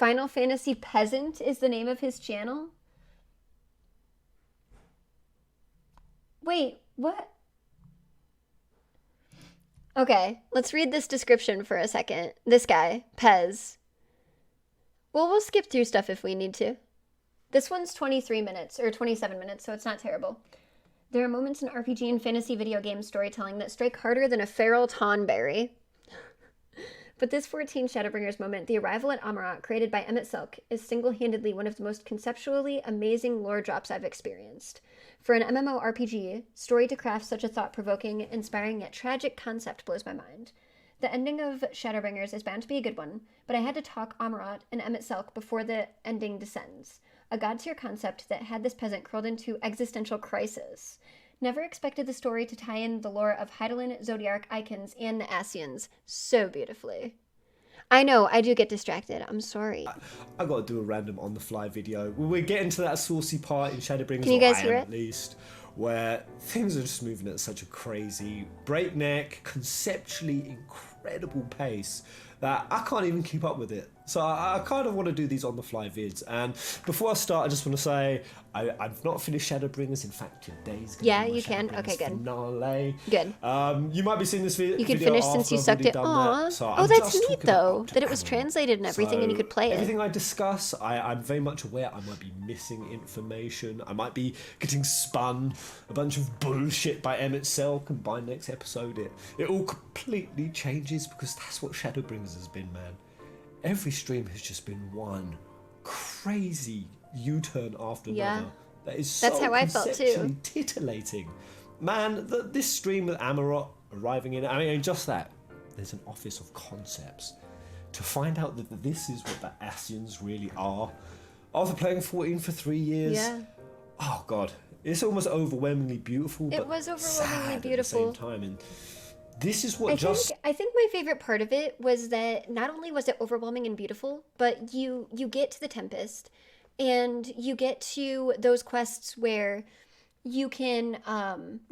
Final Fantasy Peasant is the name of his channel? Wait, what? Okay, let's read this description for a second. This guy, Pez. Well, we'll skip through stuff if we need to. This one's 23 minutes, or 27 minutes, so it's not terrible. There are moments in RPG and fantasy video game storytelling that strike harder than a feral tonberry. But this 14 Shadowbringers moment, the arrival at Amaurot, created by Emet-Selch, is single-handedly one of the most conceptually amazing lore drops I've experienced. For an MMORPG, story to craft such a thought-provoking, inspiring yet tragic concept blows my mind. The ending of Shadowbringers is bound to be a good one, but I had to talk Amaurot and Emet-Selch before the ending descends. A god-tier concept that had this peasant curled into existential crisis. Never expected the story to tie in the lore of Hydaelyn, Zodiark, Icons, and the Ascians so beautifully. I know, I do get distracted. I'm sorry. I got to do a random on-the-fly video. We're getting to that saucy part in Shadowbringers, Can you guys hear it? At least, where things are just moving at such a crazy, breakneck, conceptually incredible pace that I can't even keep up with it. So I kind of want to do these on-the-fly vids. And before I start, I just want to say I've not finished Shadowbringers. In fact, today's going to be my Okay, good. finale. Good. You might be seeing this video. You can finish since you sucked it. Aww. So That's neat though, that it was translated and everything, and you could play it. Everything I discuss, I'm very much aware I might be missing information. I might be getting spun a bunch of bullshit by Emet-Selch, and by next episode it all completely changes, because that's what Shadowbringers has been, man. Every stream has just been one crazy U-turn after another. That is so That's how I felt too. Titillating. Man, this stream with Amaurot arriving in, I mean, just that. There's an office of concepts. To find out that this is what the Ascians really are. After playing 14 for 3 years. Yeah. Oh, God. It's almost overwhelmingly beautiful. It was overwhelmingly beautiful. At the same time. And this is what I think my favorite part of it was that not only was it overwhelming and beautiful, but you get to the Tempest, and you get to those quests where you can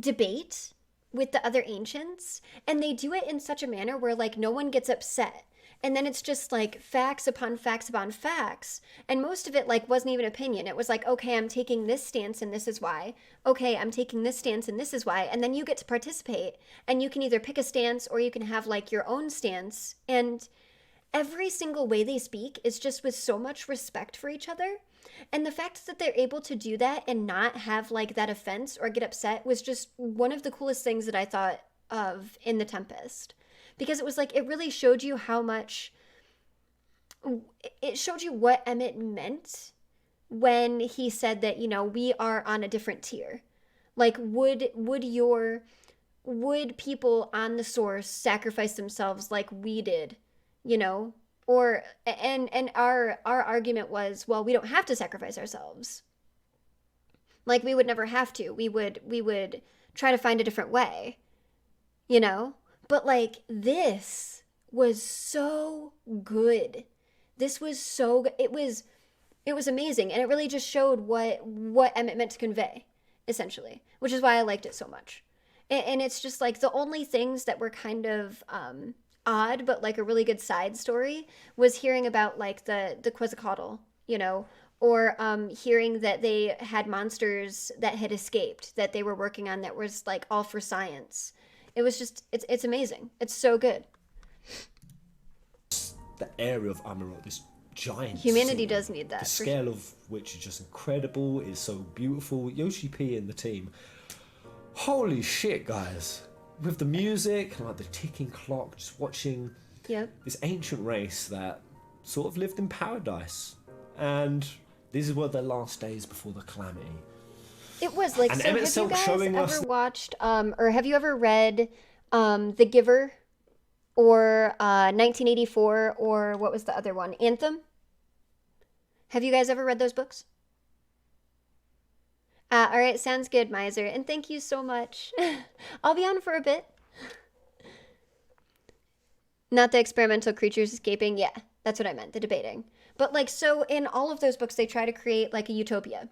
debate with the other ancients, and they do it in such a manner where like no one gets upset. And then it's just like facts upon facts upon facts. And most of it like wasn't even opinion. It was like, okay, I'm taking this stance and this is why. Okay, I'm taking this stance and this is why. And then you get to participate, and you can either pick a stance or you can have like your own stance. And every single way they speak is just with so much respect for each other. And the fact that they're able to do that and not have like that offense or get upset was just one of the coolest things that I thought of in The Tempest. Because it was like, it really showed you how much, it showed you what Emmett meant when he said that, you know, we are on a different tier. Like, would people on the source sacrifice themselves like we did, you know? Or, and our argument was, well, we don't have to sacrifice ourselves. Like, we would never have to. We would try to find a different way, you know? But like, this was so good. This was so good. It was amazing. And it really just showed what Emmett meant to convey, essentially, which is why I liked it so much. And it's just like the only things that were kind of odd, but like a really good side story, was hearing about like the Quetzalcoatl, you know, or hearing that they had monsters that had escaped that they were working on that was like all for science. It was just, it's amazing. It's so good. The area of Amaurot, this giant humanity city, does need that. The scale of which is just incredible, is so beautiful. Yoshi P and the team. Holy shit, guys. With the music, and like the ticking clock, just watching this ancient race that sort of lived in paradise. And this is what their last days before the calamity. It was like, and so Emet-Selch have you guys ever watched, or have you ever read The Giver, or 1984, or what was the other one, Anthem? Have you guys ever read those books? All right, sounds good, Miser, and thank you so much. I'll be on for a bit. Not the experimental creatures escaping. Yeah, that's what I meant, the debating. But like, so in all of those books, they try to create like a utopia.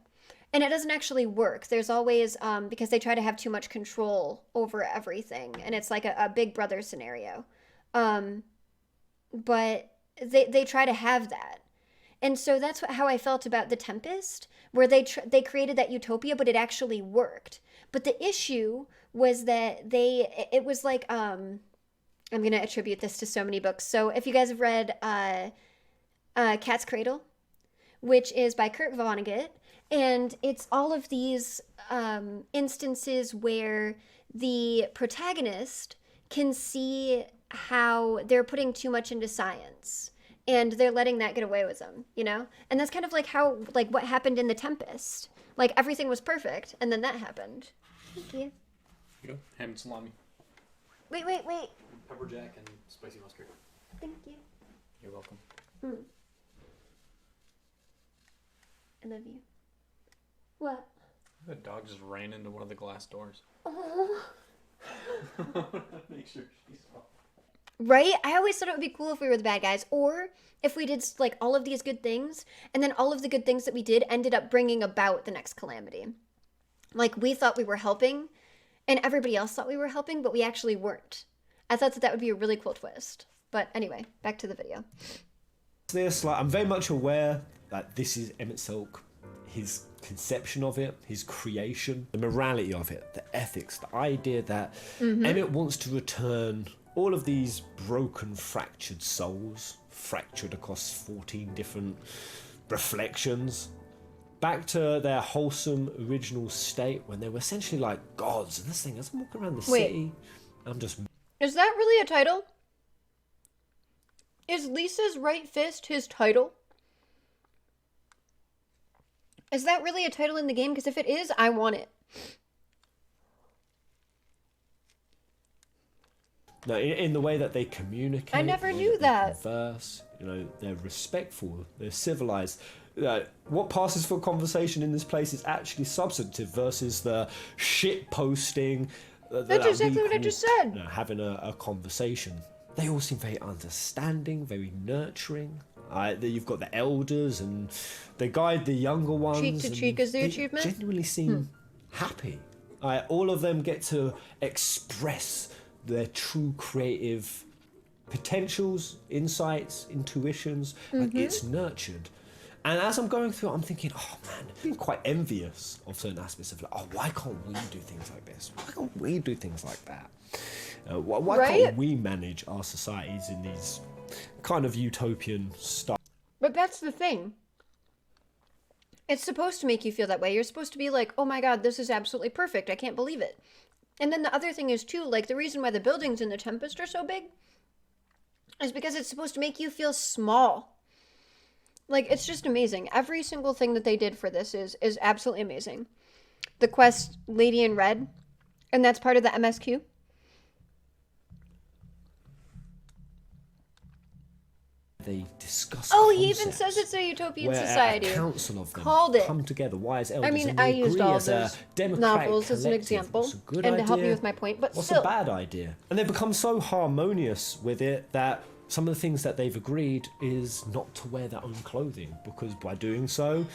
And it doesn't actually work. There's always, because they try to have too much control over everything. And it's like a big brother scenario. But they try to have that. And so that's how I felt about the Tempest, where they created that utopia, but it actually worked. But the issue was that it was like I'm gonna attribute this to so many books. So if you guys have read Cat's Cradle, which is by Kurt Vonnegut, and it's all of these instances where the protagonist can see how they're putting too much into science and they're letting that get away with them, you know? And that's kind of like how, like, what happened in The Tempest. Like, everything was perfect, and then that happened. Thank you. Here you go. Ham and salami. Wait. Pepper jack and spicy mustard. Thank you. You're welcome. I love you. What? The dog just ran into one of the glass doors. Oh. Make sure she's fine. Right? I always thought it would be cool if we were the bad guys, or if we did like all of these good things, and then all of the good things that we did ended up bringing about the next calamity. Like, we thought we were helping, and everybody else thought we were helping, but we actually weren't. I thought that would be a really cool twist. But anyway, back to the video. I'm very much aware that this is Emet-Selch, his conception of it, his creation, the morality of it, the ethics, the idea that Emmett wants to return all of these broken, fractured souls, fractured across 14 different reflections, back to their wholesome original state when they were essentially like gods. And this thing, as I'm walking around the city, I'm just... Is that really a title? Is Lisa's right fist his title? Is that really a title in the game? Because if it is, I want it. No, in the way that they communicate. I never knew that. that. Converse, you know, they're respectful, they're civilized. What passes for conversation in this place is actually substantive versus the shit posting. That's exactly what I just said. You know, having a conversation. They all seem very understanding, very nurturing. You've got the elders and they guide the younger ones. Cheek to cheek is the achievement? They genuinely seem happy. All of them get to express their true creative potentials, insights, intuitions. Like, it's nurtured. And as I'm going through it, I'm thinking, oh man, I'm being quite envious of certain aspects of like, oh, why can't we do things like this? Why can't we do things like that? Why can't we manage our societies in these kind of utopian stuff? But that's the thing. It's supposed to make you feel that way. You're supposed to be like, oh my god, this is absolutely perfect. I can't believe it. And then the other thing is, too, like, the reason why the buildings in the Tempest are so big is because it's supposed to make you feel small. Like, it's just amazing. Every single thing that they did for this is absolutely amazing. The quest, Lady in Red, and that's part of the MSQ. They discuss. Oh, he even says it's a utopian society. A council of them called it. Come together, wise elders. I mean, and I they used agree all as those novels as an example, What's a good and idea? to help me with my point. But what's still, a bad idea? And they become so harmonious with it that some of the things that they've agreed is not to wear their own clothing, because by doing so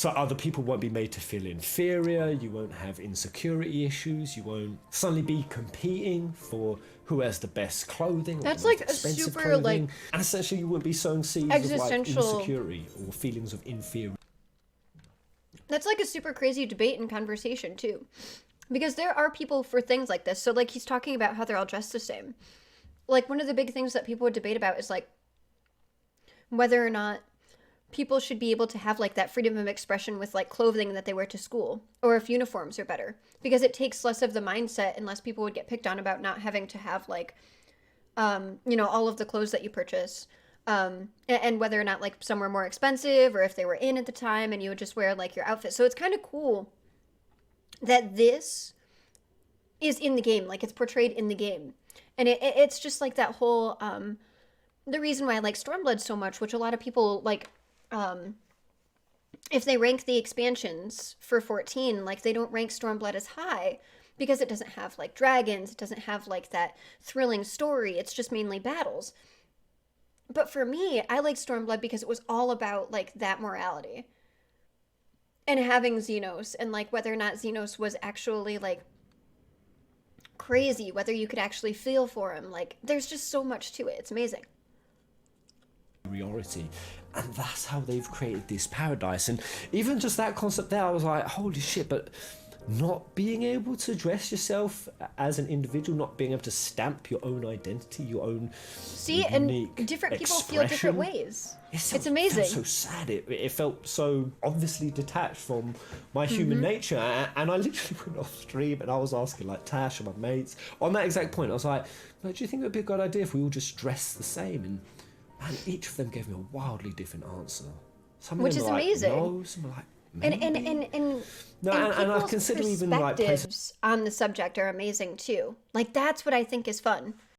other people won't be made to feel inferior, you won't have insecurity issues, you won't suddenly be competing for who has the best clothing. Or that's the most like a expensive super clothing. like, and essentially you wouldn't be sowing seeds of like existential insecurity or feelings of inferiority. That's like a super crazy debate and conversation too, because there are people for things like this. So like, he's talking about how they're all dressed the same. Like, one of the big things that people would debate about is like whether or not people should be able to have like that freedom of expression with like clothing that they wear to school, or if uniforms are better, because it takes less of the mindset and less people would get picked on about not having to have like you know, all of the clothes that you purchase, and whether or not like some were more expensive or if they were in at the time and you would just wear like your outfit. So it's kind of cool that this is in the game, like it's portrayed in the game. And it's just like that whole the reason why I like Stormblood so much, which a lot of people like, if they rank the expansions for 14, like they don't rank Stormblood as high because it doesn't have like dragons, it doesn't have like that thrilling story, it's just mainly battles. But for me, I like Stormblood because it was all about like that morality and having Xenos, and like whether or not Xenos was actually like crazy, whether you could actually feel for him. Like, there's just so much to it. It's amazing. superiority. And that's how they've created this paradise. And even just that concept there, I was like, holy shit, but not being able to dress yourself as an individual, not being able to stamp your own identity, your own and different people feel different ways. It's amazing. It felt so sad. It felt so obviously detached from my human nature. And I literally went off stream and I was asking like Tash and my mates on that exact point. I was like, do you think it would be a good idea if we all just dress the same? And man, each of them gave me a wildly different answer. Some of Which them is were amazing. Like, no, some were like, maybe. And I consider even like perspectives on the subject are amazing too. Like that's what I think is fun.